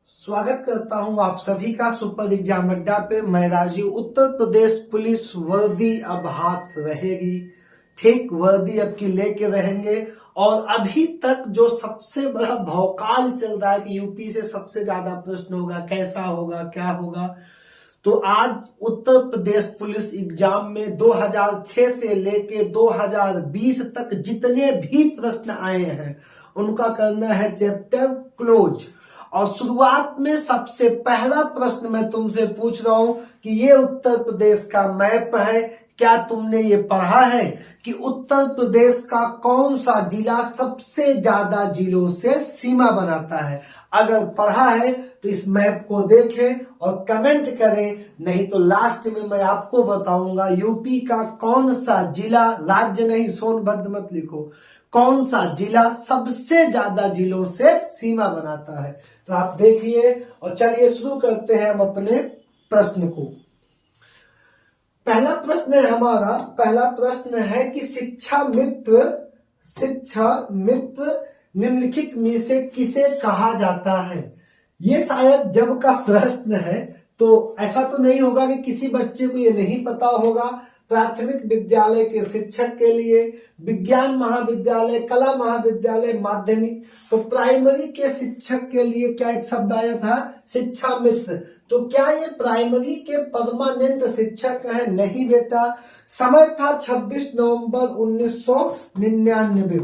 स्वागत करता हूं आप सभी का सुपर एग्जाम अड्डा पे। मैं राजीव। उत्तर प्रदेश पुलिस वर्दी अब हाथ रहेगी। ठीक, वर्दी अब की लेके रहेंगे। और अभी तक जो सबसे बड़ा भौकाल चल रहा है कि यूपी से सबसे ज्यादा प्रश्न होगा, कैसा होगा, क्या होगा, तो आज उत्तर प्रदेश पुलिस एग्जाम में 2006 से लेके 2020 तक जितने भी प्रश्न आए हैं उनका करना है चैप्टर क्लोज। और शुरुआत में सबसे पहला प्रश्न मैं तुमसे पूछ रहा हूं कि ये उत्तर प्रदेश का मैप है। क्या तुमने ये पढ़ा है कि उत्तर प्रदेश का कौन सा जिला सबसे ज्यादा जिलों से सीमा बनाता है? अगर पढ़ा है तो इस मैप को देखें और कमेंट करें, नहीं तो लास्ट में मैं आपको बताऊंगा यूपी का कौन सा जिला, राज्य नहीं, सोनभद्र मत लिखो, कौन सा जिला सबसे ज्यादा जिलों से सीमा बनाता है। तो आप देखिए और चलिए शुरू करते हैं हम अपने प्रश्न को। पहला प्रश्न है हमारा, पहला प्रश्न है कि शिक्षा मित्र निम्नलिखित में से किसे कहा जाता है? ये शायद जब का प्रश्न है, तो ऐसा तो नहीं होगा कि किसी बच्चे को ये नहीं पता होगा। प्राथमिक विद्यालय के शिक्षक के लिए, विज्ञान महाविद्यालय, कला महाविद्यालय, माध्यमिक, तो प्राइमरी के शिक्षक के लिए क्या एक शब्द आया था? शिक्षा मित्र। तो क्या ये प्राइमरी के परमानेंट शिक्षक है? नहीं बेटा। समय था 26 नवंबर 1999।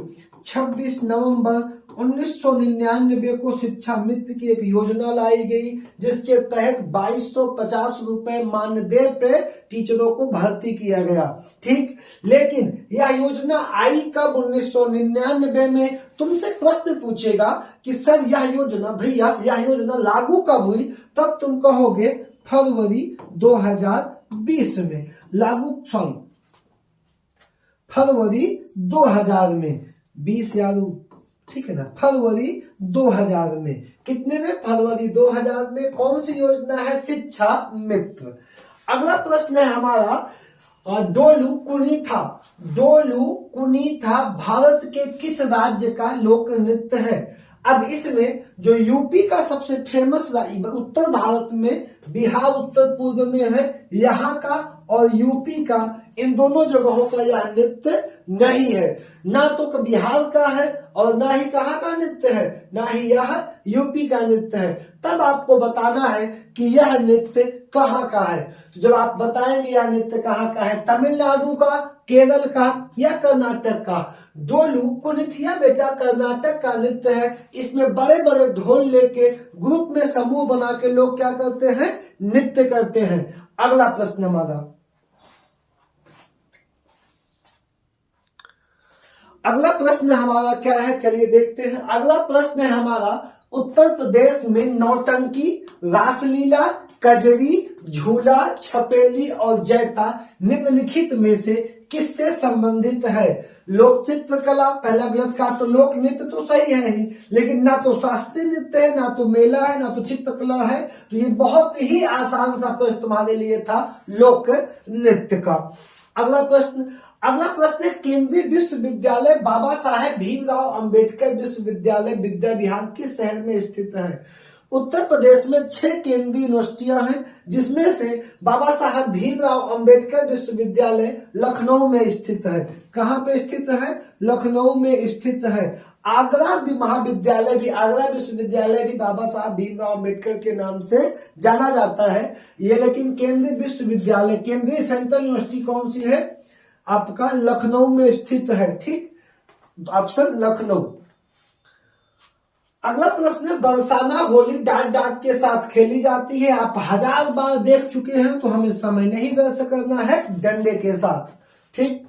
26 नवंबर 1999 को शिक्षा मित्र की एक योजना लाई गई जिसके तहत 2250 रुपए मानदेय पे टीचरों को भर्ती किया गया। ठीक, लेकिन यह योजना आई कब? 1999 में। तुमसे प्रश्न पूछेगा कि सर यह योजना, भैया यह योजना लागू कब हुई? तब तुम कहोगे फरवरी 2020 में लागू, फरवरी 2000 में, 20 यार, ठीक है ना, फरवरी 2000 में। कितने में? फरवरी 2000 में। कौन सी योजना है? शिक्षा मित्र। अगला प्रश्न है हमारा, डोलू कुनीथा। डोलू कुनीथा भारत के किस राज्य का लोक नृत्य है? अब इसमें जो यूपी का सबसे फेमस, उत्तर भारत में बिहार उत्तर पूर्व में है, यहाँ का और यूपी का, इन दोनों जगहों का यह नृत्य नहीं है। ना तो बिहार का है और ना ही कहाँ का नृत्य है, ना ही यह यूपी का नृत्य है। तब आपको बताना है कि यह नृत्य कहाँ का है। तो जब आप बताएंगे यह नृत्य कहाँ का है, तमिलनाडु का, केरल का या कर्नाटक का? डोलू कुनिथिया बेटा कर्नाटक का नृत्य है। इसमें बड़े बड़े ढोल लेके ग्रुप में समूह बना के लोग क्या करते हैं? नृत्य करते हैं। अगला प्रश्न हमारा, अगला प्रश्न हमारा क्या है? चलिए देखते हैं। अगला प्रश्न है हमारा, उत्तर प्रदेश में नौटंकी, रासलीला, कजरी, झूला, छपेली और जैता निम्नलिखित में से किससे संबंधित है? लोक चित्रकला, पहला गलत का। तो लोक नृत्य तो सही है ही, लेकिन ना तो शास्त्रीय नृत्य है, ना तो मेला है, ना तो चित्रकला है। तो ये बहुत ही आसान सा प्रश्न तुम्हारे लिए था लोक नृत्य का। अगला प्रश्न है, केंद्रीय विश्वविद्यालय बाबा साहेब भीमराव अंबेडकर विश्वविद्यालय विद्या विहार किस शहर में स्थित है? उत्तर प्रदेश में 6 केंद्रीय यूनिवर्सिटियां हैं, जिसमें से बाबा साहेब भीमराव अंबेडकर विश्वविद्यालय लखनऊ में स्थित है। कहां पे स्थित है? लखनऊ में स्थित है। आगरा महाविद्यालय भी, आगरा विश्वविद्यालय भी बाबा साहब भीमराव अंबेडकर के नाम से जाना जाता है ये। लेकिन केंद्रीय विश्वविद्यालय, केंद्रीय सेंट्रल यूनिवर्सिटी कौन सी है? आपका लखनऊ में स्थित है। ठीक, ऑप्शन लखनऊ। अगला प्रश्न है, बरसाना होली डांट डांट के साथ खेली जाती है। आप 1000 बार देख चुके हैं तो हमें समय नहीं व्यर्थ करना है, डंडे के साथ। ठीक,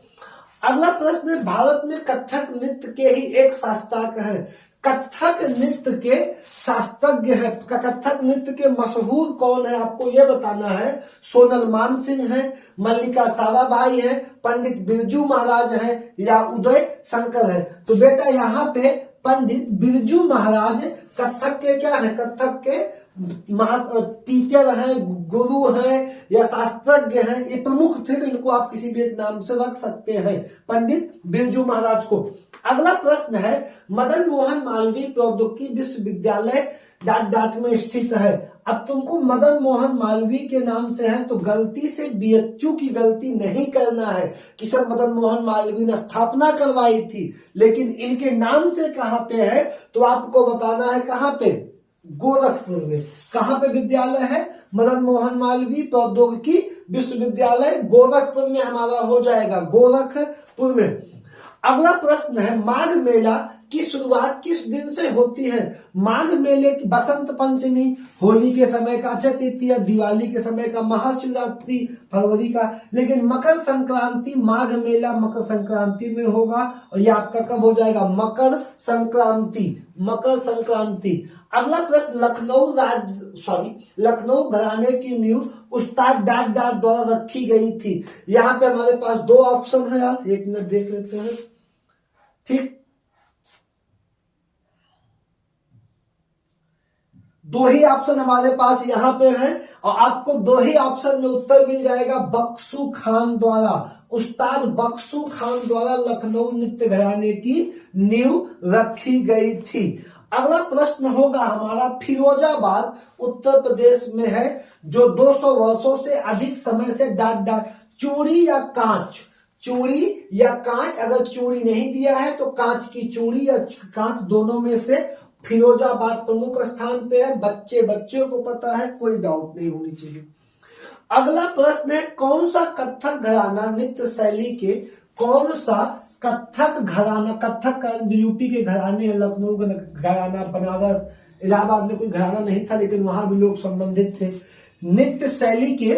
अगला प्रश्न है, भारत में कथक नृत्य के ही एक शास्त्रज्ञ है। कथक नृत्य के शास्त्रज्ञ है, कथक नृत्य के मशहूर कौन है? आपको यह बताना है। सोनल मानसिंह है, मल्लिका साराभाई है, पंडित बिरजू महाराज है या उदय शंकर है? तो बेटा यहाँ पे पंडित बिरजू महाराज कथक के क्या है? कथक के टीचर हैं, गुरु हैं या शास्त्रज्ञ हैं, ये प्रमुख थे। तो इनको आप किसी भी एक नाम से रख सकते हैं, पंडित बिरजू महाराज को। अगला प्रश्न है, मदन मोहन मालवीय प्रौद्योगिकी विश्वविद्यालय डॉट डॉट में स्थित है। अब तुमको मदन मोहन मालवीय के नाम से है तो गलती से बीएचयू की गलती नहीं करना है कि सर मदन मोहन मालवीय ने स्थापना करवाई थी, लेकिन इनके नाम से कहां पे है तो आपको बताना है कहां पे, गोरखपुर में। कहां पे विद्यालय है, मदन मोहन मालवीय प्रौद्योगिकी विश्वविद्यालय गोरखपुर में हमारा हो जाएगा, गोरखपुर में। अगला प्रश्न है माघ मेला की शुरुआत किस दिन से होती है। माघ मेले की बसंत पंचमी, होली के समय का, अक्षय तृतीया, दिवाली के समय का, महाशिवरात्रि फरवरी का, लेकिन मकर संक्रांति, माघ मेला मकर संक्रांति में होगा और ये आपका कब हो जाएगा, मकर संक्रांति, मकर संक्रांति। अगला प्रश्न लखनऊ घराने की नींव उस्ताद डाट डाट द्वारा रखी गई थी। यहाँ पे हमारे पास दो ऑप्शन है यार, एक मिनट देख लेते हैं, ठीक, दो ही ऑप्शन हमारे पास यहाँ पे है और आपको दो ही ऑप्शन में उत्तर मिल जाएगा, बख्शू खान द्वारा, उस्ताद बख्शू खान द्वारा लखनऊ नृत्य घराने की नींव रखी गई थी। अगला प्रश्न होगा हमारा, फिरोजाबाद उत्तर प्रदेश में है जो 200 वर्षों से अधिक समय से डॉट डॉट, चूड़ी या कांच, चूड़ी या कांच, अगर चूड़ी नहीं दिया है तो कांच की चूड़ी या कांच, दोनों में से फिरोजाबाद प्रमुख स्थान पे है। बच्चे को पता है, कोई डाउट नहीं होनी चाहिए। अगला प्रश्न है कौन सा कथक घराना नृत्य शैली के, कौन सा कथक घराना, कथक का यूपी के घराने हैं, लखनऊ का घराना, बनारस, इलाहाबाद में कोई घराना नहीं था लेकिन वहां भी लोग संबंधित थे। नृत्य शैली के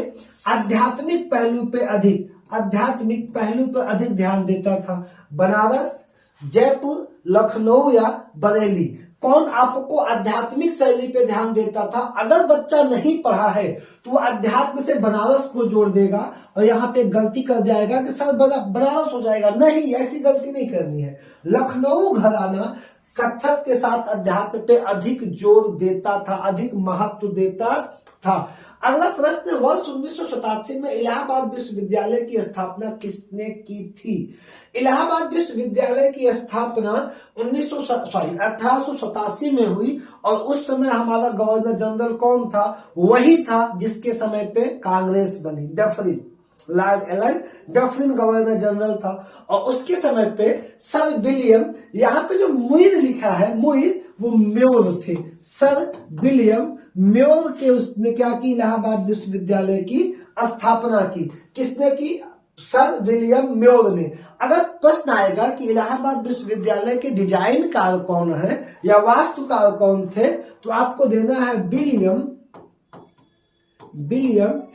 आध्यात्मिक पहलू पे अधिक, आध्यात्मिक पहलू पर अधिक ध्यान देता था, बनारस, जयपुर, लखनऊ या बरेली। कौन आपको आध्यात्मिक शैली पे ध्यान देता था। अगर बच्चा नहीं पढ़ा है तो वो अध्यात्म से बनारस को जोड़ देगा और यहाँ पे गलती कर जाएगा कि सर बनारस हो जाएगा, नहीं, ऐसी गलती नहीं करनी है। लखनऊ घराना कथक के साथ अध्यात्म पे अधिक जोर देता था, अधिक महत्व देता था। अगला प्रश्न, वर्ष 1987 में इलाहाबाद विश्वविद्यालय की स्थापना किसने की थी। इलाहाबाद विश्वविद्यालय की स्थापना 1887 में हुई और उस समय हमारा गवर्नर जनरल कौन था, वही था जिसके समय पे कांग्रेस बनी, Dufferin, Lord Allen Dufferin governor general था और उसके समय पे सर विलियम, यहाँ पे जो मुइर लिखा है, मुइर वो म्योर थे, सर विलियम म्योर के उसने क्या की, इलाहाबाद विश्वविद्यालय की स्थापना की। किसने की, सर विलियम म्योर ने। अगर प्रश्न आएगा कि इलाहाबाद विश्वविद्यालय के डिजाइनकार कौन है या वास्तुकार कौन थे तो आपको देना है विलियम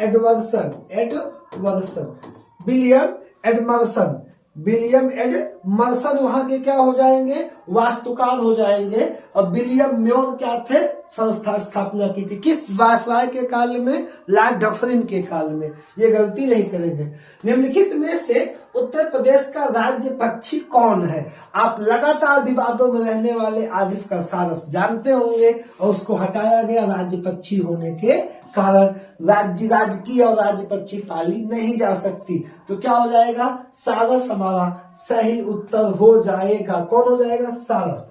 एडवर्सन, विलियम एडमर्सन वहां के क्या हो जाएंगे, वास्तुकार हो जाएंगे। और विलियम म्योर क्या थे, संस्था स्थापना की थी। किस वायसराय के काल में, लॉर्ड डफरिन के काल में। ये गलती नहीं करेंगे। निम्नलिखित में से उत्तर प्रदेश का राज्य पक्षी कौन है। आप लगातार विवादों में रहने वाले आरिफ का सारस जानते होंगे और उसको हटाया गया राज्य पक्षी होने के कारण। राजकीय और राज्य पक्षी पाली नहीं जा सकती, तो क्या हो जाएगा, सारस हमारा सही उत्तर हो जाएगा। कौन हो जाएगा, सारस।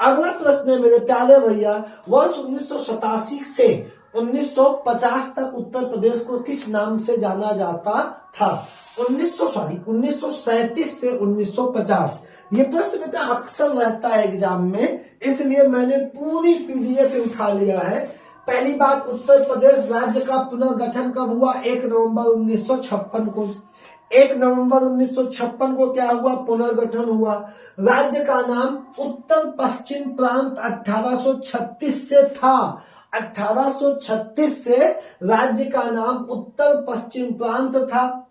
अगला प्रश्न है मेरे प्यारे भैया, वर्ष 1987 से 1950 तक उत्तर प्रदेश को किस नाम से जाना जाता था। 1937 से 1950। ये प्रश्न बेटा अक्सर रहता है एग्जाम में, इसलिए मैंने पूरी पीडीएफ उठा लिया है। पहली बात, उत्तर प्रदेश राज्य का पुनर्गठन कब हुआ, 1 नवंबर 1956 को। 1 नवंबर 1956 को क्या हुआ, पुनर्गठन हुआ। राज्य का नाम उत्तर पश्चिम प्रांत 1836 से था। 1836 से राज्य का नाम उत्तर पश्चिम प्रांत था,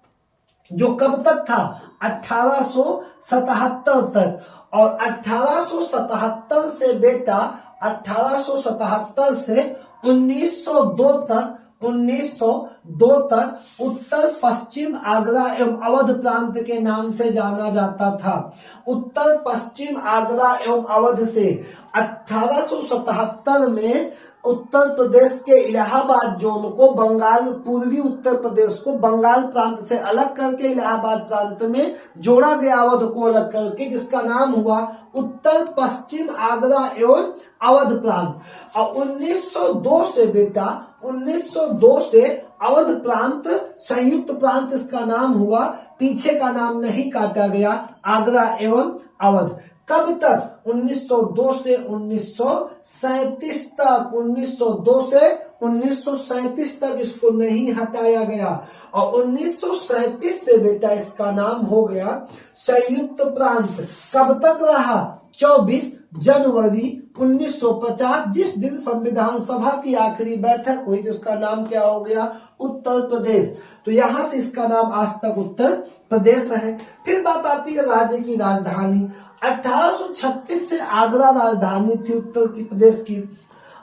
जो कब तक था, 1877 तक। और 1877 से बेटा 1877 से 1902 तक उत्तर पश्चिम आगरा एवं अवध प्रांत के नाम से जाना जाता था। उत्तर पश्चिम आगरा एवं अवध से 1877 में उत्तर प्रदेश के इलाहाबाद जोन को बंगाल, पूर्वी उत्तर प्रदेश को बंगाल प्रांत से अलग करके इलाहाबाद प्रांत में जोड़ा गया, अवध को अलग करके, जिसका नाम हुआ उत्तर पश्चिम आगरा एवं अवध प्रांत। और 1902 से बेटा 1902 से अवध प्रांत संयुक्त प्रांत इसका नाम हुआ, पीछे का नाम नहीं काटा गया, आगरा एवं अवध। कब तक? 1902 से 1937 तक, 1902 से 1937 तक इसको नहीं हटाया गया। और 1937 से बेटा इसका नाम हो गया संयुक्त प्रांत। कब तक रहा? 24 जनवरी 1950, जिस दिन संविधान सभा की आखिरी बैठक हुई तो इसका नाम क्या हो गया? उत्तर प्रदेश। तो यहां से इसका नाम आज तक उत्तर प्रदेश है। फिर बात आती है राज्य की राजधानी। 1836 से आगरा राजधानी थी उत्तर प्रदेश की।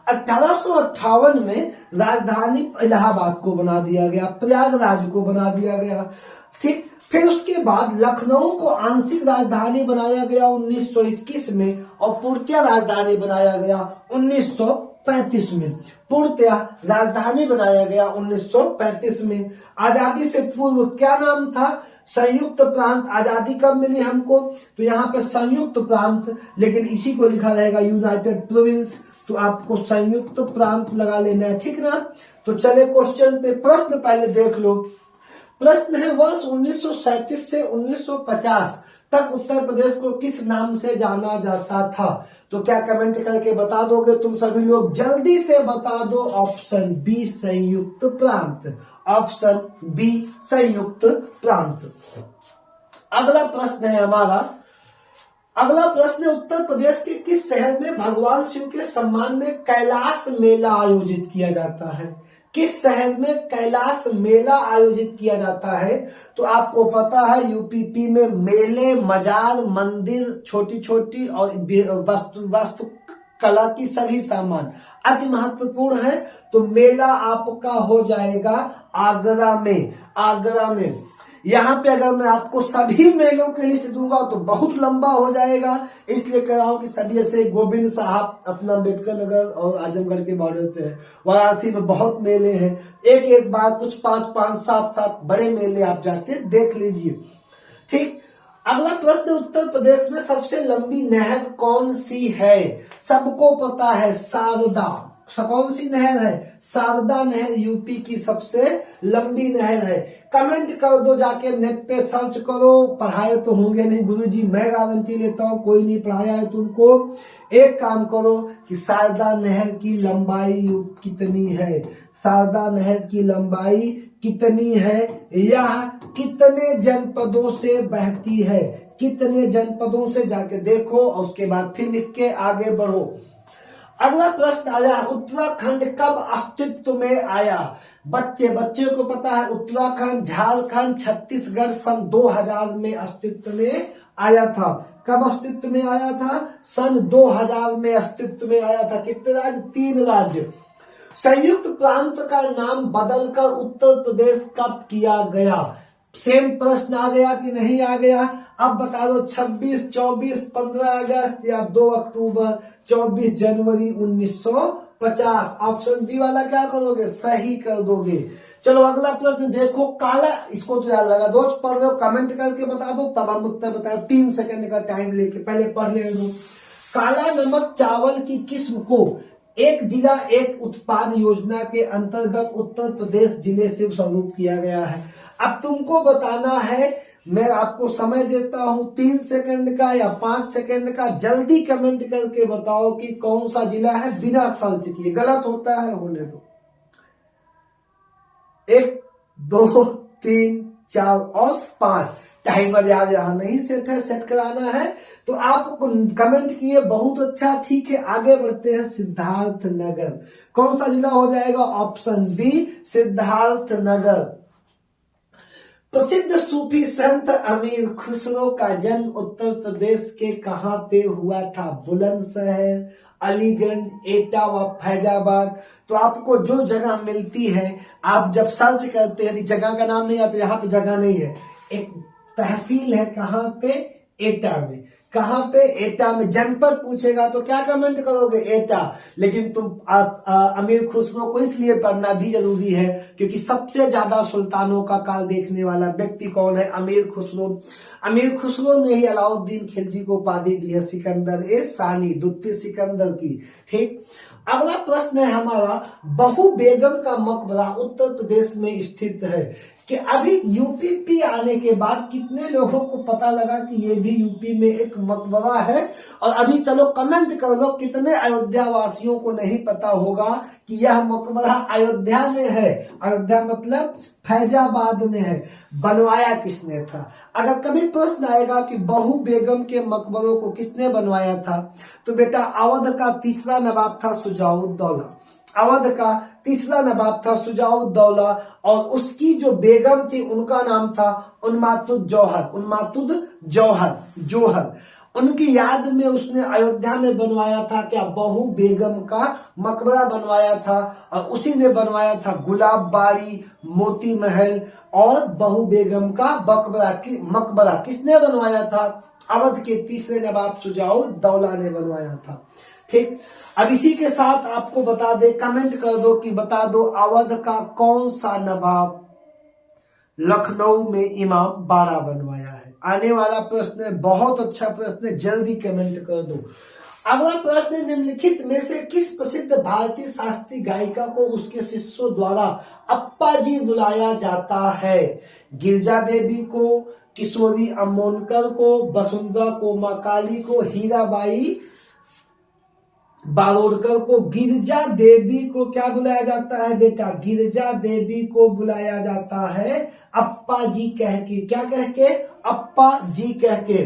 1858 में राजधानी इलाहाबाद को बना दिया गया, प्रयागराज को बना दिया गया। ठीक, फिर उसके बाद लखनऊ को आंशिक राजधानी बनाया गया 1921 में, और पूर्णतः राजधानी बनाया गया 1935 में। पूर्णतः राजधानी बनाया गया 1935 में। आजादी से पूर्व क्या नाम था? संयुक्त प्रांत। आजादी कब मिली हमको? तो यहाँ पे संयुक्त प्रांत, लेकिन इसी को लिखा रहेगा यूनाइटेड प्रोविंस, तो आपको संयुक्त प्रांत लगा लेना है, ठीक ना। तो चले क्वेश्चन पे, प्रश्न पहले देख लो। प्रश्न है वर्ष 1937 से 1950 तक उत्तर प्रदेश को किस नाम से जाना जाता था? तो क्या कमेंट करके बता दोगे तुम सभी लोग? जल्दी से बता दो। ऑप्शन बी संयुक्त प्रांत, ऑप्शन बी संयुक्त प्रांत। अगला प्रश्न है हमारा, अगला प्रश्न, उत्तर प्रदेश के किस शहर में भगवान शिव के सम्मान में कैलाश मेला आयोजित किया जाता है? किस शहर में कैलाश मेला आयोजित किया जाता है? तो आपको पता है यूपी में मेले, मजार, मंदिर, छोटी छोटी और वास्तु कला की सभी सामान अति महत्वपूर्ण है। तो मेला आपका हो जाएगा आगरा में, आगरा में। यहाँ पे अगर मैं आपको सभी मेलों की लिस्ट दूंगा तो बहुत लंबा हो जाएगा, इसलिए कह रहा हूं कि सभी ऐसे गोविंद साहब अपना अम्बेडकर नगर और आजमगढ़ के बॉर्डर पे है, वाराणसी में बहुत मेले हैं, एक एक बार कुछ 5-5, 7-7 बड़े मेले आप जाके देख लीजिए। ठीक, अगला प्रश्न, उत्तर प्रदेश में सबसे लंबी नहर कौन सी है? सबको पता है, शारदा। कौन सी नहर है? शारदा नहर यूपी की सबसे लंबी नहर है। कमेंट कर दो, जाके नेट पे सर्च करो। पढ़ाए तो होंगे नहीं गुरुजी, मैं गारंटी लेता हूँ कोई नहीं पढ़ाया है तुमको। एक काम करो कि शारदा नहर की लंबाई कितनी है, शारदा नहर की लंबाई कितनी है, यह कितने जनपदों से बहती है, कितने जनपदों से जाके देखो और उसके बाद फिर लिख के आगे बढ़ो। अगला प्रश्न आया, उत्तराखंड कब अस्तित्व में आया? बच्चे को पता है, उत्तराखंड, झारखंड, छत्तीसगढ़ सन 2000 में अस्तित्व में आया था। कब अस्तित्व में आया था? सन 2000 में अस्तित्व में आया था। कितने राज्य? 3 राज्य। संयुक्त प्रांत का नाम बदलकर उत्तर प्रदेश कब किया गया? सेम प्रश्न आ गया कि नहीं आ गया? अब बता दो, 26, 24, 15 अगस्त या 2 अक्टूबर, 24 जनवरी 1950। ऑप्शन बी वाला क्या करोगे? सही कर दोगे। चलो अगला प्रश्न देखो, काला, इसको तो याद लगा, रोज पढ़ रहे हो, कमेंट करके बता दो तब हम उत्तर बताओ। 3 सेकंड का टाइम लेके पहले पढ़ ले दो। काला नमक चावल की किस्म को एक जिला एक उत्पाद योजना के अंतर्गत उत्तर प्रदेश जिले से स्वरूप किया गया है। अब तुमको बताना है, मैं आपको समय देता हूं 3 सेकंड का या 5 सेकंड का, जल्दी कमेंट करके बताओ कि कौन सा जिला है, बिना सर्च किए। गलत होता है, होने दो। 1, 2, 3, 4 और 5। टाइमर यार यहाँ नहीं सेट है, सेट कराना है। तो आप कमेंट किए, बहुत अच्छा, ठीक है। आगे बढ़ते हैं, सिद्धार्थ नगर कौन सा जिला हो जाएगा? Option B Siddharth Nagar. प्रसिद्ध सूफी संत अमीर खुसरो का जन्म उत्तर प्रदेश के कहां पे हुआ था? बुलंदशहर, अलीगंज, एटा व फैजाबाद। तो आपको जो जगह मिलती है, आप जब सर्च करते हैं, जगह का नाम नहीं आता, यहाँ पे जगह नहीं है, एक तहसील है, कहां पे? एटा में। कहां पे? एटा में। जनपद पूछेगा तो क्या कमेंट करोगे? एटा। लेकिन तुम अमीर खुसरो को इसलिए पढ़ना भी जरूरी है क्योंकि सबसे ज्यादा सुल्तानों का काल देखने वाला व्यक्ति कौन है? अमीर खुसरो। अमीर खुसरो ने ही अलाउद्दीन खिलजी को उपाधि दी है सिकंदर ए सानी, द्वितीय सिकंदर की। ठीक। अगला प्रश्न है हमारा, बहू बेगम का मकबरा उत्तर प्रदेश में स्थित है। कि अभी यूपी आने के बाद कितने लोगों को पता लगा कि ये भी यूपी में एक मकबरा है? और अभी चलो कमेंट कर लो कितने अयोध्या वासियों को नहीं पता होगा कि यह मकबरा अयोध्या में है। अयोध्या मतलब फैजाबाद में है। बनवाया किसने था? अगर कभी प्रश्न आएगा कि बहू बेगम के मकबरों को किसने बनवाया था, तो बेटा अवध का तीसरा नवाब था शुजाउद्दौला। अवध का तीसरा नवाब था शुजाउद्दौला और उसकी जो बेगम थी उनका नाम था उन्मातुद जौहर। उनकी याद में उसने अयोध्या में बनवाया था क्या? बहू बेगम का मकबरा बनवाया था। और उसी ने बनवाया था गुलाब बाड़ी, मोती महल और बहू बेगम का मकबरा किसने बनवाया था? अवध के तीसरे नवाब शुजाउद्दौला ने बनवाया था। ठीक। अब इसी के साथ आपको बता दे, कमेंट कर दो कि बता दो अवध का कौन सा नवाब लखनऊ में इमाम बाड़ा बनवाया है। आने वाला प्रश्न है, बहुत अच्छा प्रश्न है, जल्दी कमेंट कर दो। अगला प्रश्न, निम्नलिखित में से किस प्रसिद्ध भारतीय शास्त्रीय गायिका को उसके शिष्यों द्वारा अप्पा जी बुलाया जाता है? गिरिजा देवी को, किशोरी अमोनकर को, वसुंधरा कोमाकाली को, हीराबाई बारोडकर को? गिरिजा देवी को क्या बुलाया जाता है बेटा? गिरिजा देवी को बुलाया जाता है अप्पा जी कह के। क्या कह के? अप्पा जी कह के।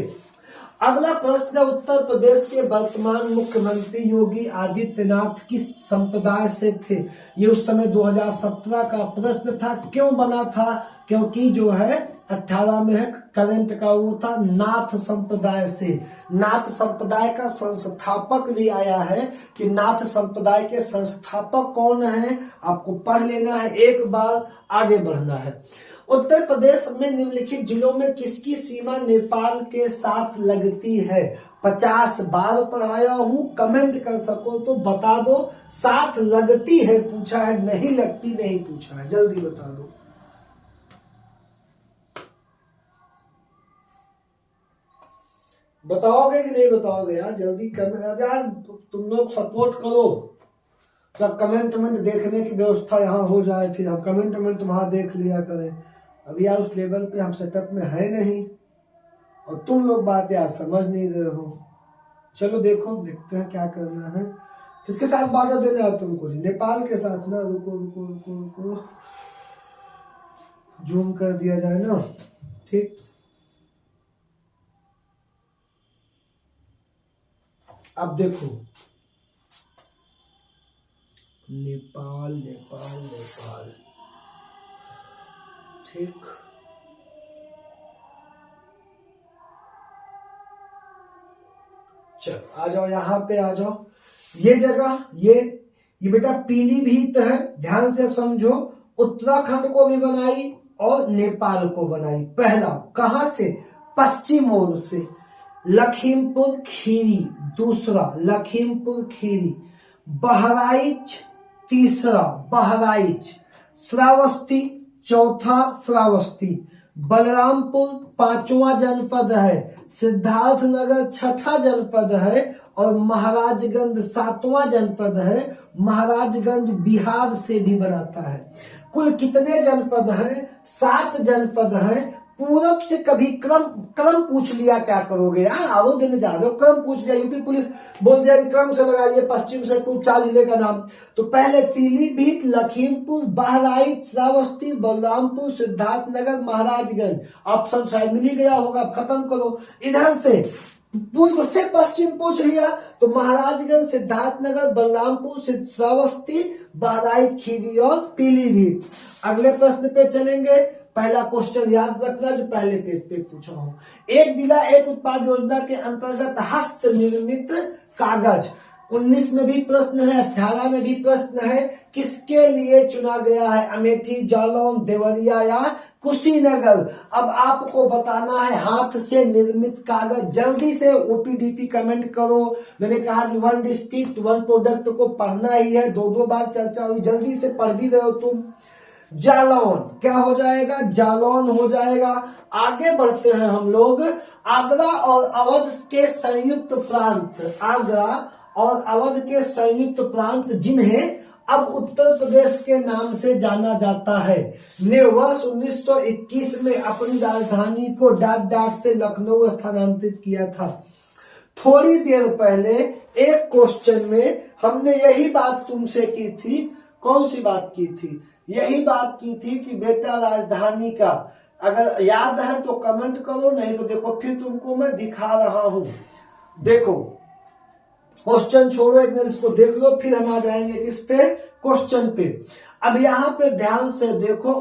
अगला प्रश्न, उत्तर प्रदेश के वर्तमान मुख्यमंत्री योगी आदित्यनाथ किस संप्रदाय से थे? ये उस समय 2017 का प्रश्न था। क्यों बना था? क्योंकि जो है 18 में है करंट का वो था नाथ संप्रदाय से। नाथ संप्रदाय का संस्थापक भी आया है कि नाथ संप्रदाय के संस्थापक कौन है, आपको पढ़ लेना है, एक बार आगे बढ़ना है। उत्तर प्रदेश में निम्नलिखित जिलों में किसकी सीमा नेपाल के साथ लगती है? 50 बार पढ़ाया हूं, कमेंट कर सको तो बता दो। साथ लगती है पूछा है, नहीं लगती नहीं पूछा है, जल्दी बता दो। बताओगे कि नहीं बताओगे यार? जल्दी कमेंट यार, तुम लोग सपोर्ट करो। सब कमेंट देखने की व्यवस्था यहाँ हो जाए, फिर हम कमेंट वहां देख लिया करें। अभी यार उस लेवल पे हम सेटअप में है नहीं और तुम लोग बात यार समझ नहीं रहे हो। चलो देखो, देखते हैं क्या करना है। किसके साथ बॉर्डर देना है तुमको जी? नेपाल के साथ ना। रुको रुको रुको रुको, जूम कर दिया जाए ना। ठीक, अब देखो, नेपाल नेपाल नेपाल। ठीक, चलो आ जाओ, यहां पे आ जाओ। ये जगह ये बेटा पीलीभीत है, ध्यान से समझो। उत्तराखंड को भी बनाई और नेपाल को बनाई। पहला कहां से? पश्चिम ओर से लखीमपुर खीरी, दूसरा लखीमपुर खीरी, बहराइच तीसरा, बहराइच, श्रावस्ती चौथा, श्रावस्ती, बलरामपुर पांचवा जनपद है, सिद्धार्थनगर छठा जनपद है और महाराजगंज सातवां जनपद है। महाराजगंज बिहार से भी बनाता है। कुल कितने जनपद हैं? 7 जनपद हैं। पूरब से कभी क्रम पूछ लिया, क्या करोगे यार? आरो देने जा रहे हो, क्रम पूछ लिया, यूपी पुलिस बोल दिया कि क्रम से लगाइए पश्चिम से पूर्व 4 जिले का नाम। तो पहले पीलीभीत, लखीमपुर, बहराइच, श्रावस्ती, बलरामपुर, सिद्धार्थनगर, महाराजगंज। ऑप्शन शायद मिल ही गया होगा, खत्म करो। इधर से पूर्व से पश्चिम पूछ लिया तो महाराजगंज, सिद्धार्थनगर, बलरामपुर, श्रावस्ती, बहराइच, खीरी और पीलीभीत। अगले प्रश्न पे चलेंगे। पहला क्वेश्चन याद रखना जो पहले पेज पे पूछा हूं। एक जिला एक उत्पाद योजना के अंतर्गत हस्त निर्मित कागज 19 में भी प्रश्न है, 18 में भी प्रश्न है। किसके लिए चुना गया है? अमेठी, जालौन, देवरिया या कुशीनगर? अब आपको बताना है हाथ से निर्मित कागज। जल्दी से ओपीडीपी कमेंट करो। मैंने कहा कि 1 डिस्ट्रिक्ट 1 प्रोडक्ट को पढ़ना ही है, 2-2 बार चर्चा हुई, जल्दी से पढ़ भी रहे हो तुम। जालौन क्या हो जाएगा? जालौन हो जाएगा। आगे बढ़ते हैं हम लोग। आगरा और अवध के संयुक्त प्रांत, आगरा और अवध के संयुक्त प्रांत जिन्हें अब उत्तर प्रदेश के नाम से जाना जाता है, ने वर्ष 1921 में अपनी राजधानी को डाट से लखनऊ स्थानांतरित किया था। थोड़ी देर पहले एक क्वेश्चन में हमने यही बात तुमसे की थी। कौन सी बात की थी? यही बात की थी कि बेटा राजधानी का, अगर याद है तो कमेंट करो, नहीं तो देखो फिर तुमको मैं दिखा रहा हूं। देखो क्वेश्चन छोड़ो, एक मिनट इसको देख लो, फिर हम आ जाएंगे किस पे? क्वेश्चन पे। अब यहाँ पे ध्यान से देखो,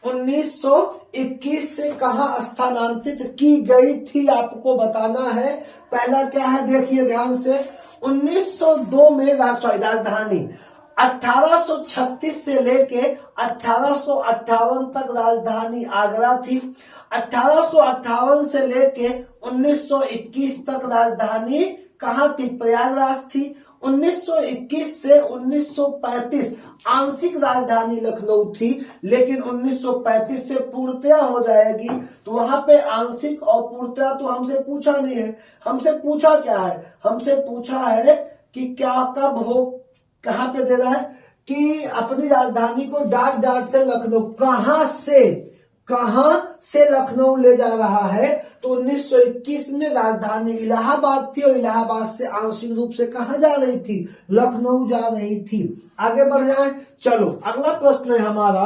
1921 से कहां स्थानांतरित की गई थी आपको बताना है। पहला क्या है देखिए ध्यान से, 1902 में राजधानी, 1836 से लेके 1858 तक राजधानी आगरा थी। 1858 से लेके 1921 तक राजधानी कहां थी? प्रयागराज थी। 1921 से 1935 आंशिक राजधानी लखनऊ थी, लेकिन 1935 से पूर्णतया हो जाएगी। तो वहां पे आंशिक और पूर्णतया तो हमसे पूछा नहीं है। हमसे पूछा क्या है? हमसे पूछा है कि क्या कब हो, कहां पे दे रहा है कि अपनी राजधानी को डाट से लखनऊ, कहां से लखनऊ ले जा रहा है। तो 1921 में राजधानी इलाहाबाद थी और इलाहाबाद से आंशिक रूप से कहां जा रही थी? लखनऊ जा रही थी। आगे बढ़ जाए, चलो अगला प्रश्न है हमारा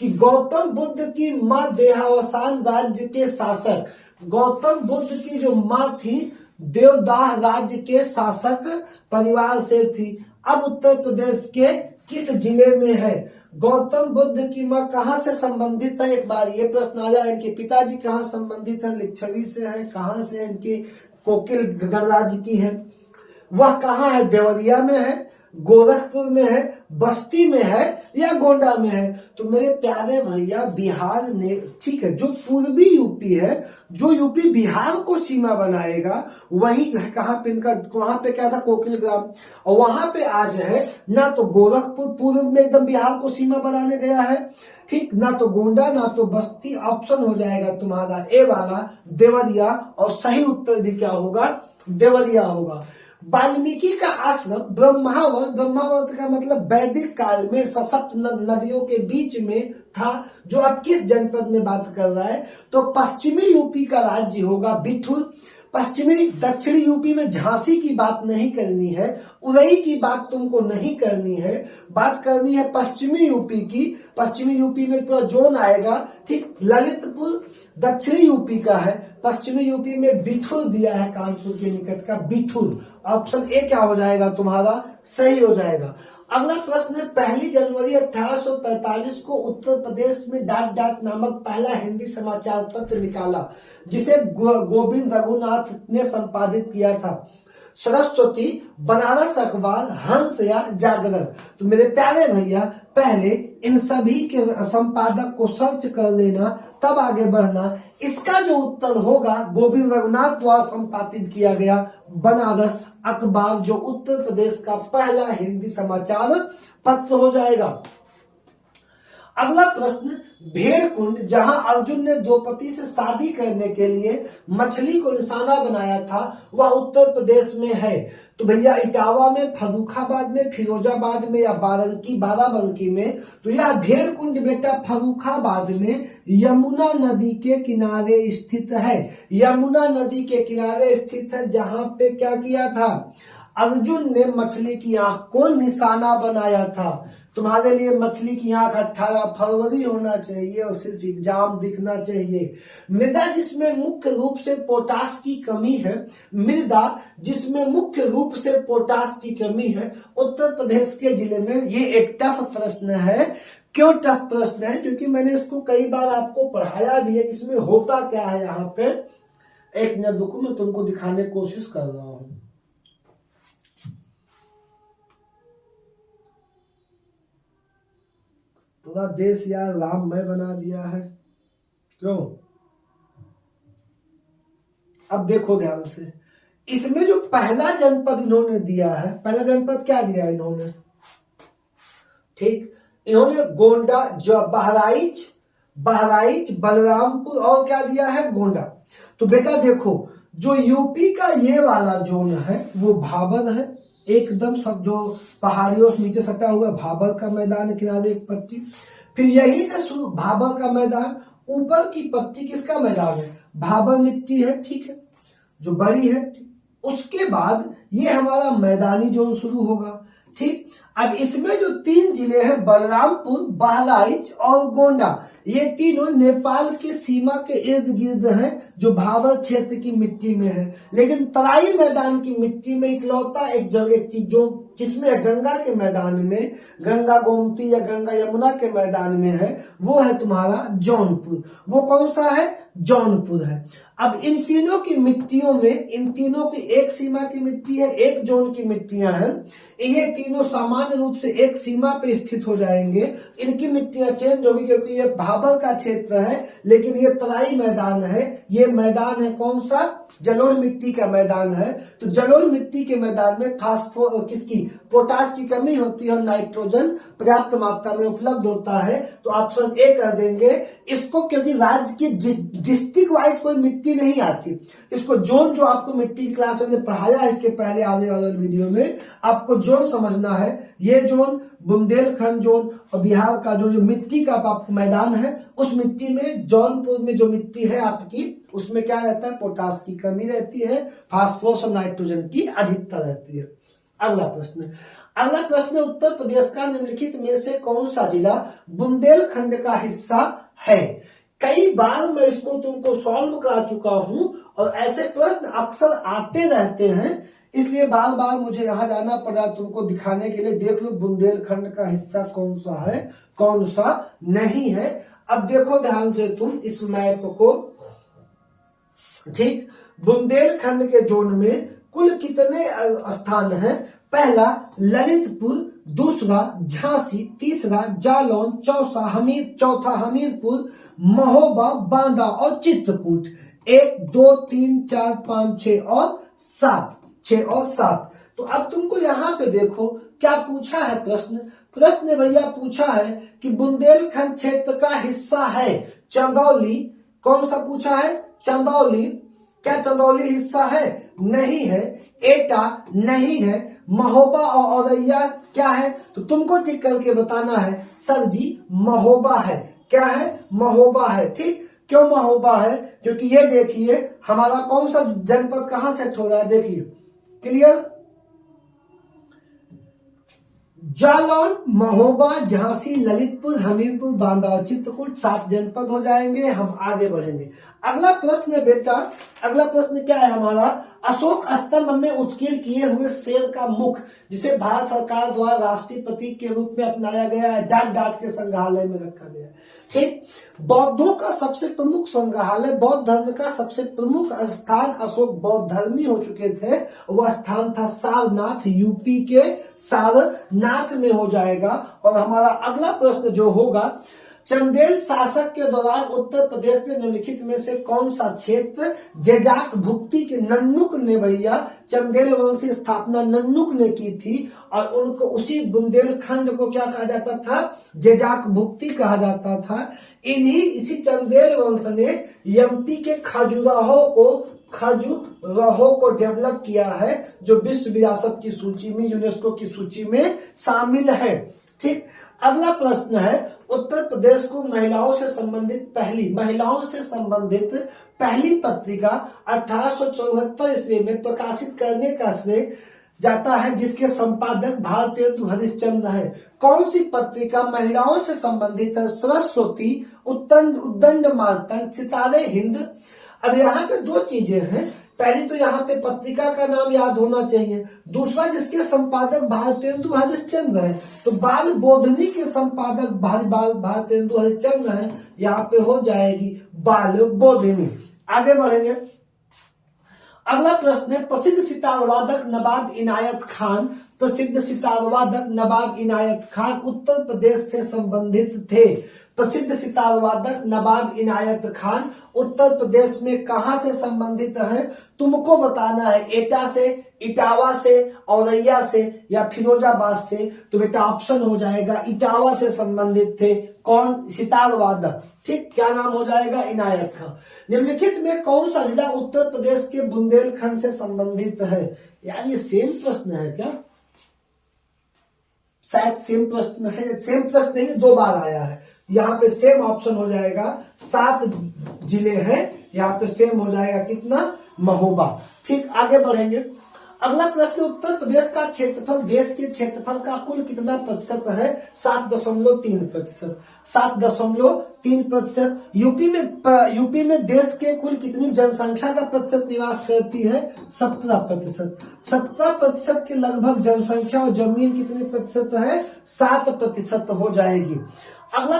कि गौतम बुद्ध की मां देहावसान राज्य के शासक, गौतम बुद्ध की जो मां थी देवदाह राज्य के शासक परिवार से थी। अब उत्तर प्रदेश के किस जिले में है? गौतम बुद्ध की मां कहां से संबंधित है? एक बार ये प्रश्न आ जाए, इनके पिताजी कहां संबंधित है? लिच्छवी से है, कहां से? इनकी कोकिल गणराज्य की है। वह कहां है? देवरिया में है, गोरखपुर में है, बस्ती में है या गोंडा में है? तो मेरे प्यारे भैया बिहार ने, ठीक है, जो पूर्वी यूपी है, जो यूपी बिहार को सीमा बनाएगा, वही कहां पे इनका, वहां पे क्या था? कोकिल ग्राम। और वहां पे आज है ना तो गोरखपुर पूर्व में एकदम बिहार को सीमा बनाने गया है, ठीक, ना तो गोंडा ना तो बस्ती। ऑप्शन हो जाएगा तुम्हारा ए वाला देवरिया, और सही उत्तर भी क्या होगा? देवरिया होगा। वाल्मीकि का आश्रम ब्रह्मावर्त का मतलब वैदिक काल में सशक्त नदियों के बीच में था, जो अब किस जनपद में बात कर रहा है? तो पश्चिमी यूपी का राज्य होगा बिठूर। दक्षिणी यूपी में झांसी की बात नहीं करनी है, उदई की बात तुमको नहीं करनी है, बात करनी है पश्चिमी यूपी की। पश्चिमी यूपी में पूरा जोन आएगा, ठीक। ललितपुर दक्षिणी यूपी का है, पश्चिमी यूपी में बिठूर दिया है, कानपुर के निकट का बिठूर। ऑप्शन ए क्या हो जाएगा तुम्हारा? सही हो जाएगा। अगला प्रश्न है, 1 जनवरी 1845 को उत्तर प्रदेश में डाट नामक पहला हिंदी समाचार पत्र निकाला, जिसे गोविंद रघुनाथ ने संपादित किया था। सरस्वती, बनारस अखबार, हंस या जागरण? तो मेरे प्यारे भैया पहले इन सभी के संपादक को सर्च कर लेना, तब आगे बढ़ना। इसका जो उत्तर होगा, गोविंद रघुनाथ द्वारा संपादित किया गया बनारस अखबार, जो उत्तर प्रदेश का पहला हिंदी समाचार पत्र हो जाएगा। अगला प्रश्न, भेड़कुंड जहां अर्जुन ने द्रौपदी से शादी करने के लिए मछली को निशाना बनाया था, वह उत्तर प्रदेश में है। तो भैया इटावा में, फर्रुखाबाद में, फिरोजाबाद में या बाराबंकी में? तो यह भेड़कुंड बेटा फर्रुखाबाद में यमुना नदी के किनारे स्थित है। यमुना नदी के किनारे स्थित है, जहां पे क्या किया था? अर्जुन ने मछली की आंख को निशाना बनाया था। तुम्हारे लिए मछली की आंख 18 फरवरी होना चाहिए और सिर्फ एग्जाम दिखना चाहिए। मृदा जिसमें मुख्य रूप से पोटास की कमी है, मृदा जिसमें मुख्य रूप से पोटास की कमी है, उत्तर प्रदेश के जिले में। ये एक टफ प्रश्न है। क्यों टफ प्रश्न है? क्योंकि मैंने इसको कई बार आपको पढ़ाया भी है। इसमें होता क्या है यहाँ पे, एक मिनट रुको, मैं तुमको दिखाने की कोशिश कर रहा हूं। पूरा देश यार राममय बना दिया है, क्यों? अब देखो ध्यान से, इसमें जो पहला जनपद इन्होंने दिया है, पहला जनपद क्या दिया है इन्होंने? ठीक, इन्होंने गोंडा, जो बहराइच, बलरामपुर और क्या दिया है? गोंडा। तो बेटा देखो, जो यूपी का ये वाला जोन है वो भाबर है, एकदम सब जो पहाड़ियों से नीचे सटा हुआ भाबर का मैदान है, किनारे एक पट्टी, फिर यही से शुरू भाबर का मैदान, ऊपर की पट्टी किसका मैदान है? भाबर मिट्टी है, ठीक है, जो बड़ी है। उसके बाद ये हमारा मैदानी जोन शुरू होगा, ठीक। अब इसमें जो 3 जिले हैं, बलरामपुर, बहराइच और गोंडा, ये तीनों नेपाल के सीमा के इर्द गिर्द हैं, जो भाबर क्षेत्र की मिट्टी में है। लेकिन तराई मैदान की मिट्टी में इकलौता एक चीज जो जिसमें गंगा के मैदान में, गंगा गोमती या गंगा यमुना के मैदान में है, वो है तुम्हारा जौनपुर। वो कौन सा है? जौनपुर है। अब इन तीनों की मिट्टियों में, इन तीनों की एक सीमा की मिट्टी है, एक जोन की मिट्टियां हैं, ये तीनों सामान्य रूप से एक सीमा पे स्थित हो जाएंगे। इनकी मिट्टियां चेंज होगी क्योंकि ये भाबर का क्षेत्र है, लेकिन ये तराई मैदान है। ये मैदान है कौन सा? जलोढ़ मिट्टी का मैदान है। तो जलोढ़ मिट्टी के मैदान में पोटास की कमी होती है और नाइट्रोजन पर्याप्त मात्रा में उपलब्ध होता है। तो ऑप्शन ए कर देंगे इसको, क्योंकि राज्य की डिस्ट्रिक्ट वाइज कोई मिट्टी नहीं आती, इसको जोन, जो आपको मिट्टी की क्लास में पढ़ाया है इसके पहले आने वाले वीडियो में, आपको जोन समझना है। ये जोन बुंदेलखंड जोन और बिहार का जो मिट्टी का आपको मैदान है, उस मिट्टी में जौनपुर में जो मिट्टी है आपकी, उसमें क्या रहता है? पोटास की कमी रहती है, फास्फोरस और नाइट्रोजन की अधिकता रहती है। अगला प्रश्न, उत्तर प्रदेश का निम्नलिखित में से कौन सा जिला बुंदेलखंड का हिस्सा है? कई बार मैं इसको तुमको सॉल्व करा चुका हूं और ऐसे प्रश्न अक्सर आते रहते हैं, इसलिए बार बार मुझे यहां जाना पड़ा तुमको दिखाने के लिए। देख लो बुंदेलखंड का हिस्सा कौन सा है, कौन सा नहीं है। अब देखो ध्यान से तुम इस मैप को, ठीक। बुंदेलखंड के जोन में कुल कितने स्थान हैं? पहला ललितपुर, दूसरा झांसी, तीसरा जालौन, चौथा हमीरपुर, महोबा, बांदा और चित्रकूट। 1, 2, 3, 4, 5, 6 और 7। तो अब तुमको यहाँ पे देखो क्या पूछा है प्रश्न ने भैया पूछा है कि बुंदेलखंड क्षेत्र का हिस्सा है चंदौली। कौन सा पूछा है? चंदौली। क्या चंदौली हिस्सा है? नहीं है। एटा नहीं है। महोबा और औरैया क्या है? तो तुमको टिक करके बताना है सर जी महोबा है। क्या है? महोबा है, ठीक। क्यों महोबा है? क्योंकि ये देखिए हमारा कौन सा जनपद कहां सेट हो रहा है, देखिए क्लियर। जालौन, महोबा, झांसी, ललितपुर, हमीरपुर, बांदा और चित्रकूट 7 जनपद हो जाएंगे। हम आगे बढ़ेंगे। अगला प्रश्न है बेटा, अगला प्रश्न क्या है हमारा? अशोक स्तंभ में उत्कीर्ण किए हुए शेर का मुख, जिसे भारत सरकार द्वारा राष्ट्रीय प्रतीक के रूप में अपनाया गया है, डाट डाट के संग्रहालय में रखा गया है, ठीक। बौद्धों का सबसे प्रमुख संग्रहालय, बौद्ध धर्म का सबसे प्रमुख स्थान, अशोक बौद्ध धर्मी हो चुके थे, वह स्थान था सारनाथ, यूपी के सारनाथ में हो जाएगा। और हमारा अगला प्रश्न जो होगा, चंदेल शासक के दौरान उत्तर प्रदेश में निम्नलिखित में से कौन सा क्षेत्र जेजाक भुक्ति के नन्नुक ने भैया चंदेल वंश की स्थापना नन्नुक ने की थी, और उनको उसी बुंदेलखंड को क्या कहा जाता था? जेजाक भुक्ति कहा जाता था। इसी चंदेल वंश ने एमपी के खजुराहो को डेवलप किया है, जो विश्व विरासत की सूची में, यूनेस्को की सूची में शामिल है, ठीक। अगला प्रश्न है, उत्तर प्रदेश को महिलाओं से संबंधित पहली पत्रिका 1874 ईस्वी में प्रकाशित करने का श्रेय जाता है, जिसके संपादक भारतेंदु हरिश्चंद्र है। कौन सी पत्रिका महिलाओं से संबंधित है? सरस्वती, उद्दंड मार्तंड, सितारे हिंद। अब यहाँ पे 2 चीजें हैं। पहली तो यहाँ पे पत्रिका का नाम याद होना चाहिए, दूसरा जिसके संपादक भारतेंदु हरिश्चंद्र है, तो बाल बोधनी के संपादक भारतेंदु हरिश्चंद्र है, यहाँ पे हो जाएगी बाल बोधनी। आगे बढ़ेंगे। अगला प्रश्न है, प्रसिद्ध सितार वादक नवाब इनायत खान प्रसिद्ध सितार वादक नवाब इनायत खान उत्तर प्रदेश से संबंधित थे। प्रसिद्ध सितार वादक नवाब इनायत खान उत्तर प्रदेश में कहां से संबंधित है? तुमको बताना है, एटा से, इटावा से, औरैया से या फिरोजाबाद से। तो बेटा ऑप्शन हो जाएगा इटावा से संबंधित थे। कौन? सितार वादक। ठीक, क्या नाम हो जाएगा? इनायत खान। निम्नलिखित में कौन सा जिला उत्तर प्रदेश के बुंदेलखंड से संबंधित है? यार ये सेम प्रश्न है क्या? शायद सेम प्रश्न है, सेम प्रश्न नहीं, 2 बार आया है। यहाँ पे सेम ऑप्शन हो जाएगा, 7 जिले हैं, यहाँ पे सेम हो जाएगा कितना? महोबा। ठीक, आगे बढ़ेंगे। अगला प्रश्न, उत्तर प्रदेश का क्षेत्रफल देश के क्षेत्रफल का कुल कितना प्रतिशत है? 7.3%। 7.3%। यूपी में देश के कुल कितनी जनसंख्या का प्रतिशत निवास करती है? 17%। 17% के लगभग जनसंख्या और जमीन कितने प्रतिशत है? 7% हो जाएगी। अगला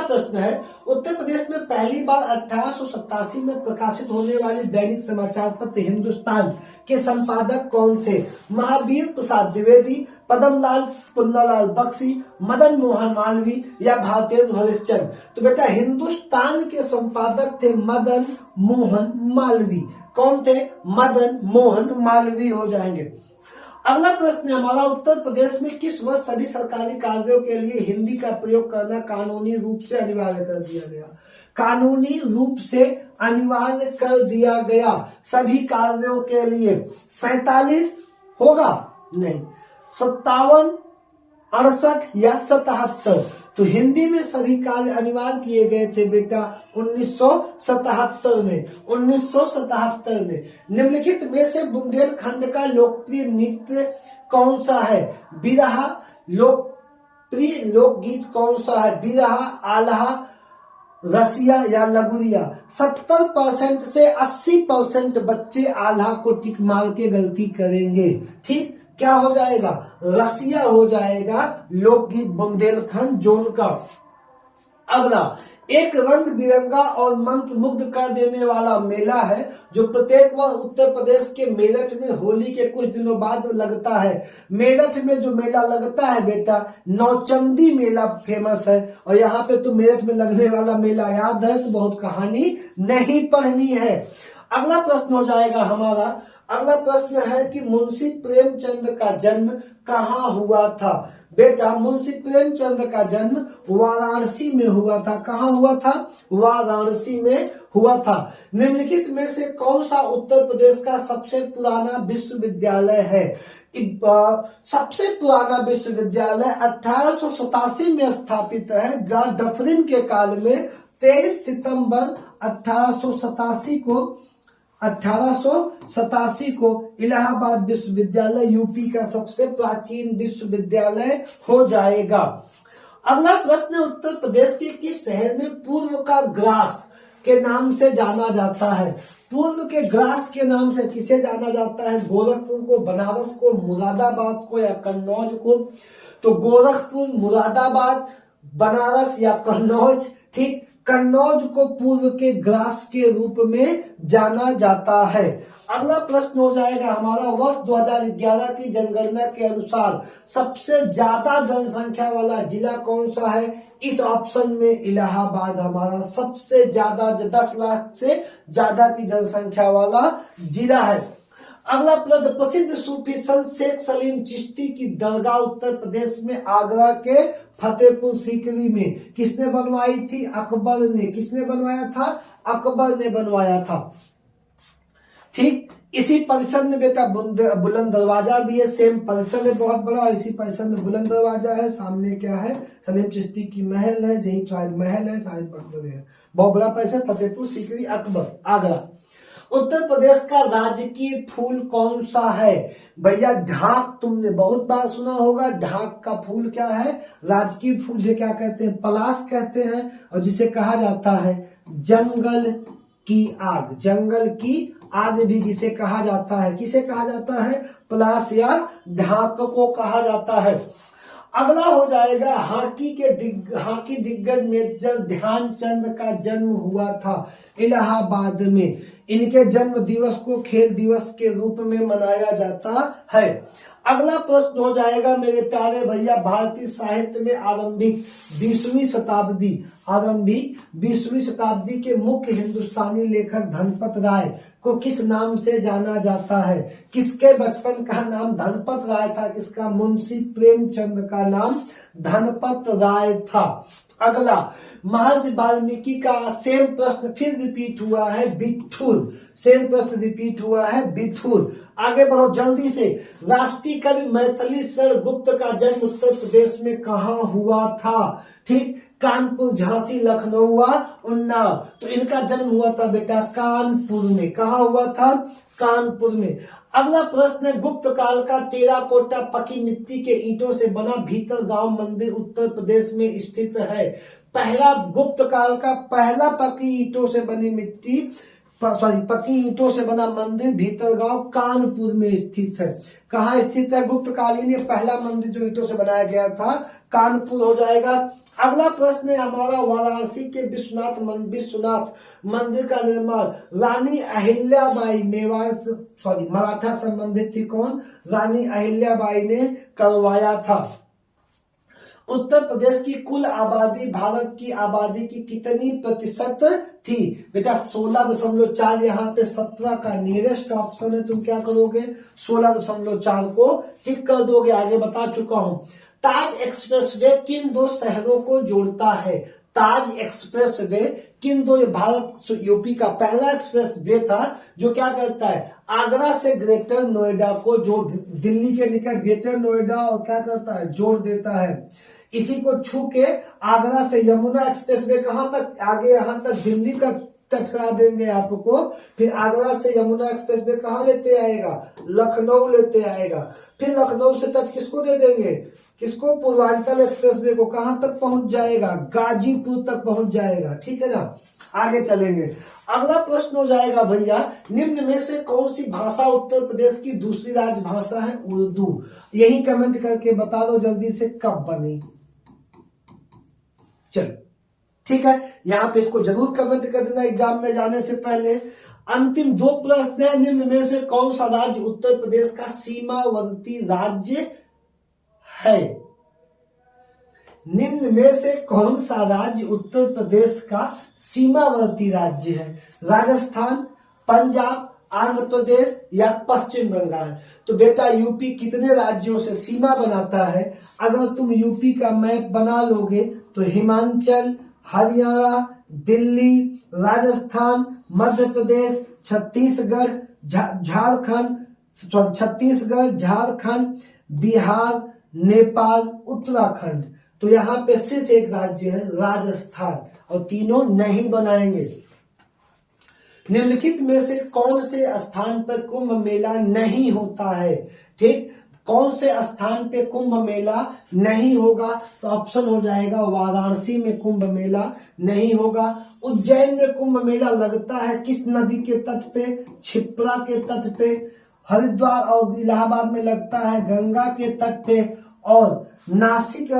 प्रश्न है, उत्तर प्रदेश में पहली बार 1887 में प्रकाशित होने वाली दैनिक समाचार पत्र हिंदुस्तान के संपादक कौन थे? महावीर प्रसाद द्विवेदी, पद्मलाल पुन्नालाल बख्शी, मदन मोहन मालवीय या भारतेंदु हरिश्चंद्र? तो बेटा हिंदुस्तान के संपादक थे मदन मोहन मालवीय। कौन थे? मदन मोहन मालवीय हो जाएंगे। अगला प्रश्न हमारा, उत्तर प्रदेश में किस वर्ष सभी सरकारी कार्यों के लिए हिंदी का प्रयोग करना कानूनी रूप से अनिवार्य कर दिया गया? कानूनी रूप से अनिवार्य कर दिया गया सभी कार्यों के लिए। 47 होगा? नहीं, 57, 68 या 77? तो हिंदी में सभी कार्य अनिवार्य किए गए थे बेटा 1977 में। 1977 में। निम्नलिखित में से बुंदेलखंड का लोकप्रिय नृत्य कौन सा है? बिरहा। लोकप्रिय लोकगीत कौन सा है? बिरहा, आल्हा, रसिया या लगुरिया? 70% से 80% बच्चे आल्हा को टिक मार के गलती करेंगे। ठीक, क्या हो जाएगा? रसिया हो जाएगा लोकगीत बुंदेलखंड जोन का। अगला, एक रंग बिरंगा और मंत्र मुग्ध कर देने वाला मेला है जो प्रत्येक वर्ष उत्तर प्रदेश के मेरठ में होली के कुछ दिनों बाद लगता है। मेरठ में जो मेला लगता है बेटा, नौचंदी मेला फेमस है। और यहाँ पे तो मेरठ में लगने वाला मेला याद है तो बहुत कहानी नहीं पढ़नी है। अगला प्रश्न हो जाएगा हमारा, अगला प्रश्न है कि मुंशी प्रेमचंद का जन्म कहाँ हुआ था? बेटा मुंशी प्रेमचंद का जन्म वाराणसी में हुआ था। कहाँ हुआ था? वाराणसी में हुआ था। निम्नलिखित में से कौन सा उत्तर प्रदेश का सबसे पुराना विश्वविद्यालय है? सबसे पुराना विश्वविद्यालय 1887 में स्थापित है। डफरिन के काल में 23 सितंबर 1887 को इलाहाबाद विश्वविद्यालय यूपी का सबसे प्राचीन विश्वविद्यालय हो जाएगा। अगला प्रश्न, उत्तर प्रदेश के किस शहर में पूर्व का ग्रास के नाम से जाना जाता है? पूर्व के ग्रास के नाम से किसे जाना जाता है? गोरखपुर को, बनारस को, मुरादाबाद को या कन्नौज को? तो गोरखपुर, मुरादाबाद, बनारस या कन्नौज। ठीक, कन्नौज को पूर्व के ग्रास के रूप में जाना जाता है। अगला प्रश्न हो जाएगा हमारा, वर्ष 2011 की जनगणना के अनुसार सबसे ज्यादा जनसंख्या वाला जिला कौन सा है? इस ऑप्शन में इलाहाबाद हमारा सबसे ज्यादा 10 लाख से ज्यादा की जनसंख्या वाला जिला है। अगला प्रश्न, प्रसिद्ध सूफी संत शेख सलीम चिश्ती की दरगाह उत्तर प्रदेश में आगरा के फतेहपुर सीकरी में किसने बनवाई थी? अकबर ने। किसने बनवाया था? अकबर ने बनवाया था। ठीक, इसी परिसर में बेटा बुलंद दरवाजा भी है। सेम परिसर है बहुत बड़ा, इसी परिसर में बुलंद दरवाजा है। सामने क्या है? सलीम चिश्ती की महल है, यही शायद महल है, शायद मकबरे है। बहुत बड़ा परिसर, फतेहपुर सीकरी, अकबर, आगरा। उत्तर प्रदेश का राजकीय फूल कौन सा है? भैया ढाक, तुमने बहुत बार सुना होगा। ढाक का फूल क्या है? राजकीय फूल से क्या कहते हैं? पलाश कहते हैं। और जिसे कहा जाता है जंगल की आग। जंगल की आग भी जिसे कहा जाता है, किसे कहा जाता है? पलाश या ढाक को कहा जाता है। अगला हो जाएगा, हॉकी दिग्गज मेजर ध्यानचंद का जन्म हुआ था इलाहाबाद में। इनके जन्म दिवस को खेल दिवस के रूप में मनाया जाता है। अगला प्रश्न हो जाएगा मेरे प्यारे भैया, भारतीय साहित्य में आरंभिक 20वीं शताब्दी के मुख्य हिंदुस्तानी लेखक धनपत राय को किस नाम से जाना जाता है? किसके बचपन का नाम धनपत राय था? किसका? मुंशी प्रेमचंद का नाम धनपत राय था। अगला, महर्षि वाल्मीकि का सेम प्रश्न फिर रिपीट हुआ है, बिठूर। सेम प्रश्न रिपीट हुआ है, बिठूर। आगे बढ़ो जल्दी से। राष्ट्रीय कवि मैथिली शरण गुप्त का जन्म उत्तर प्रदेश में कहाँ हुआ था? ठीक, कानपुर, झांसी, लखनऊ व उन्नाव। तो इनका जन्म हुआ था बेटा कानपुर में। कहाँ हुआ था? कानपुर में। अगला प्रश्न है, गुप्त काल का टेराकोटा पकी मिट्टी के ईंटों से बना भीतर गांव मंदिर उत्तर प्रदेश में स्थित है। पहला गुप्त काल का पहला पकी ईंटों से बना मंदिर भीतरगांव कानपुर में स्थित है। कहाँ स्थित है? गुप्त कालीन ये पहला मंदिर जो ईंटों से बनाया गया था कानपुर हो जाएगा। अगला प्रश्न है हमारा, वाराणसी के विश्वनाथ मंदिर का निर्माण रानी अहिल्याबाई मराठा संबंधित थी। कौन? रानी अहिल्याबाई ने करवाया था। उत्तर प्रदेश की कुल आबादी भारत की आबादी की कितनी प्रतिशत थी? बेटा 16.4। यहाँ पे 17 का नियरेस्ट ऑप्शन है। तुम क्या करोगे? 16.4 को टिक कर दोगे। आगे बता चुका हूं। ताज एक्सप्रेसवे किन दो शहरों को जोड़ता है? ताज एक्सप्रेसवे किन दो, भारत यूपी का पहला एक्सप्रेसवे था जो क्या करता है? आगरा से ग्रेटर नोएडा को दिल्ली के निकट ग्रेटर नोएडा और क्या करता है? जोड़ देता है। इसी को छू के आगरा से यमुना एक्सप्रेसवे कहां तक? आगे यहां तक दिल्ली का टच करा देंगे आपको। फिर आगरा से यमुना एक्सप्रेसवे कहां लेते आएगा? लखनऊ लेते आएगा। फिर लखनऊ से टच किसको दे देंगे? किसको? पूर्वांचल एक्सप्रेसवे को। कहां तक पहुंच जाएगा? गाजीपुर तक पहुंच जाएगा। ठीक है ना? आगे चलेंगे। अगला प्रश्न हो जाएगा भैया, निम्न में से कौन सी भाषा उत्तर प्रदेश की दूसरी राजभाषा है? उर्दू। यही कमेंट करके बता दो जल्दी से, कब बनी? चलो ठीक है, यहां पे इसको जरूर कमेंट कर देना एग्जाम में जाने से पहले। अंतिम 2 प्रश्न है, निम्न में से कौन सा राज्य उत्तर प्रदेश का सीमावर्ती राज्य है? निम्न में से कौन सा राज्य उत्तर प्रदेश का सीमावर्ती राज्य है? राजस्थान, पंजाब, आंध्र प्रदेश या पश्चिम बंगाल? तो बेटा यूपी कितने राज्यों से सीमा बनाता है? अगर तुम यूपी का मैप बना लोगे तो हिमाचल, हरियाणा, दिल्ली, राजस्थान, मध्य प्रदेश, छत्तीसगढ़, झारखंड, बिहार, नेपाल, उत्तराखंड। तो यहाँ पे सिर्फ एक राज्य है राजस्थान, और तीनों नहीं बनाएंगे। निम्नलिखित में से कौन से स्थान पर कुंभ मेला नहीं होता है? ठीक, कौन से स्थान पे कुंभ मेला नहीं होगा? तो ऑप्शन हो जाएगा वाराणसी में कुंभ मेला नहीं होगा। उज्जैन में कुंभ मेला लगता है किस नदी के तट पे? क्षिप्रा के तट पे। हरिद्वार और इलाहाबाद में लगता है गंगा के तट पे। और नासिक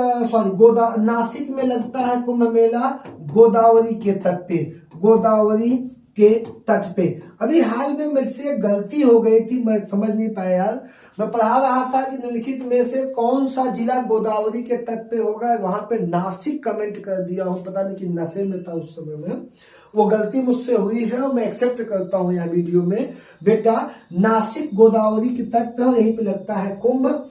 में लगता है कुंभ मेला गोदावरी के तट पे। गोदावरी के तट पे। अभी हाल में मेरे से गलती हो गई थी, मैं समझ नहीं पाया यार। मैं पढ़ा रहा था कि निम्नलिखित में से कौन सा जिला गोदावरी के तट पे होगा, वहां पे नासिक कमेंट कर दिया हूं। पता नहीं कि नशे में था उस समय में, वो गलती मुझसे हुई है और मैं एक्सेप्ट करता हूं यहाँ वीडियो में। बेटा नासिक गोदावरी के तट पे, यहीं पे लगता है कुंभ।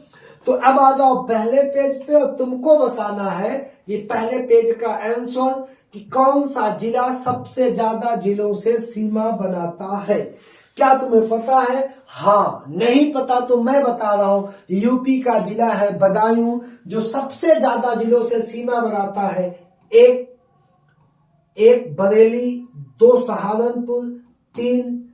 तो अब आ जाओ पहले पेज पे, और तुमको बताना है ये पहले पेज का आंसर कि कौन सा जिला सबसे ज्यादा जिलों से सीमा बनाता है। क्या तुम्हें पता है? हाँ, नहीं पता तो मैं बता रहा हूं, यूपी का जिला है बदायूं, जो सबसे ज्यादा जिलों से सीमा बनाता है। एक बरेली, 2 सहारनपुर, 3,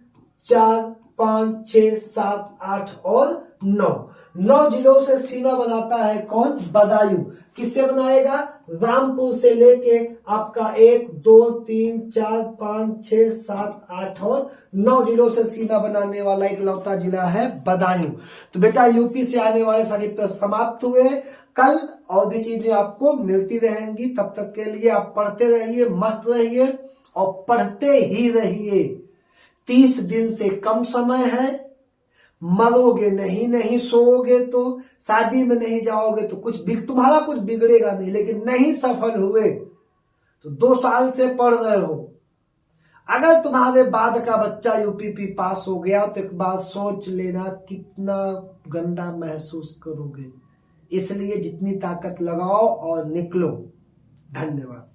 4, 5, 6, 7, 8 और 9 जिलों से सीमा बनाता है। कौन? बदायूं। किससे बनाएगा? रामपुर से लेके आपका 1, 2, 3, 4, 5, 6, 7, 8 और 9 जिलों से सीमा बनाने वाला इकलौता जिला है बदायूं। तो बेटा यूपी से आने वाले सारे प्रश्न समाप्त हुए। कल और भी चीजें आपको मिलती रहेंगी। तब तक के लिए आप पढ़ते रहिए, मस्त रहिए और पढ़ते ही रहिए। 30 दिन से कम समय है, मरोगे नहीं, नहीं सोओगे तो, शादी में नहीं जाओगे तो तुम्हारा कुछ बिगड़ेगा नहीं, लेकिन नहीं सफल हुए तो 2 साल से पढ़ रहे हो, अगर तुम्हारे बाद का बच्चा यूपीपी पास हो गया तो एक बार सोच लेना कितना गंदा महसूस करोगे। इसलिए जितनी ताकत लगाओ और निकलो। धन्यवाद।